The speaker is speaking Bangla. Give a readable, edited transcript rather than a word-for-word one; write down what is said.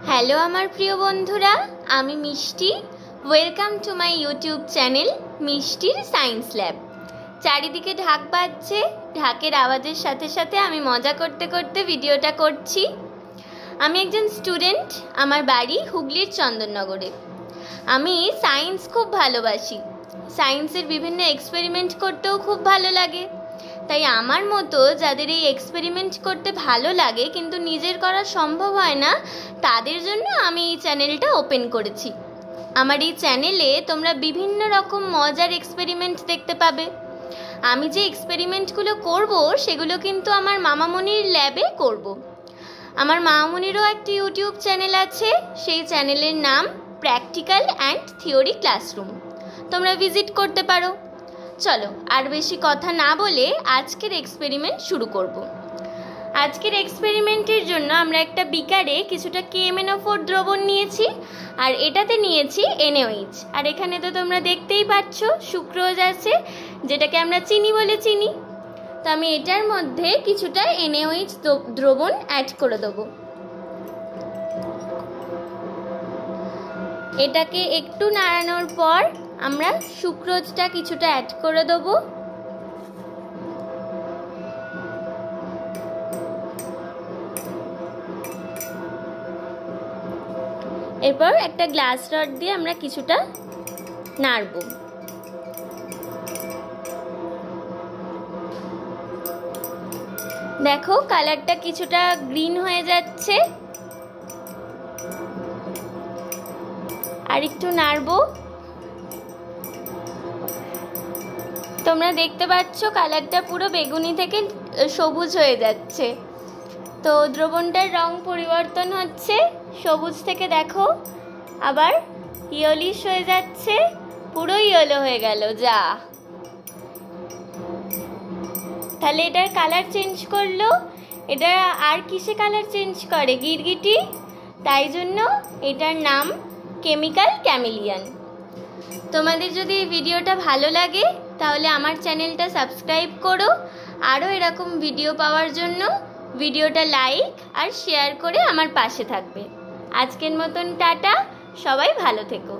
হ্যালো আমার প্রিয় বন্ধুরা, আমি মিষ্টি। Welcome to my YouTube channel মিষ্টির সায়েন্স ল্যাব। চারিদিকে ঢাক বাজছে, ঢাকের আওয়াজের সাথে সাথে আমি মজা করতে করতে ভিডিওটা করছি। আমি একজন স্টুডেন্ট, আমার বাড়ি হুগলির চন্দননগরে। আমি সায়েন্স খুব ভালোবাসি, সায়েন্সের বিভিন্ন এক্সপেরিমেন্ট করতেও খুব ভালো লাগে। তাই আমার মতো যাদের এই এক্সপেরিমেন্ট করতে ভালো লাগে কিন্তু নিজের করা সম্ভব হয় না, তাদের জন্য আমি এই চ্যানেলটা ওপেন করেছি। আমার এই চ্যানেলে তোমরা বিভিন্ন রকম মজার এক্সপেরিমেন্ট দেখতে পাবে। আমি যে এক্সপেরিমেন্টগুলো করব সেগুলো কিন্তু আমার মামামণির ল্যাবে করব। আমার মামামণিরও একটি ইউটিউব চ্যানেল আছে, সেই চ্যানেলের নাম প্র্যাকটিক্যাল অ্যান্ড থিওরি ক্লাসরুম। তোমরা ভিজিট করতে পারো। চলো আর বেশি কথা না বলে আজকের এক্সপেরিমেন্ট শুরু করব। আজকের এক্সপেরিমেন্টের জন্য আমরা একটা বিকারে কিছুটা KMnO4 দ্রবণ নিয়েছি, আর এটাতে নিয়েছি NaOH। আর এখানে তো তোমরা দেখতেই পাচ্ছ সুক্রোজ আছে, যেটাকে আমরা চিনি বলে চিনি। তো আমি এটার মধ্যে কিছুটা NaOH দ্রবণ অ্যাড করে দেবো। এটাকে একটু নাড়ানোর পর আমরা সুক্রোজটা কিছুটা অ্যাড করে দেবো। এরপর একটা গ্লাস রড দিয়ে আমরা কিছুটা নাড়ব। দেখো কালারটা কিছুটা গ্রিন হয়ে যাচ্ছে। আর একটু নাড়ব। তোমরা দেখতে পাচ্ছ কালারটা পুরো বেগুনি থেকে সবুজ হয়ে যাচ্ছে। তো দ্রবণটার রং পরিবর্তন হচ্ছে, সবুজ থেকে দেখো আবার ইয়েলিশ হয়ে যাচ্ছে, পুরো ইয়েলো হয়ে গেল। যা, তাহলে এটার কালার চেঞ্জ করলো। এটা আর কিসে কালার চেঞ্জ করে? গিরগিটি। তাই জন্য এটার নাম কেমিক্যাল ক্যামেলিয়ান। তোমাদের যদি এই ভিডিওটা ভালো লাগে তাহলে আমার চ্যানেলটা সাবস্ক্রাইব করো। আরও এরকম ভিডিও পাওয়ার জন্য ভিডিওটা লাইক আর শেয়ার করে আমার পাশে থাকবে। আজকের মতন টাটা, সবাই ভালো থেকো।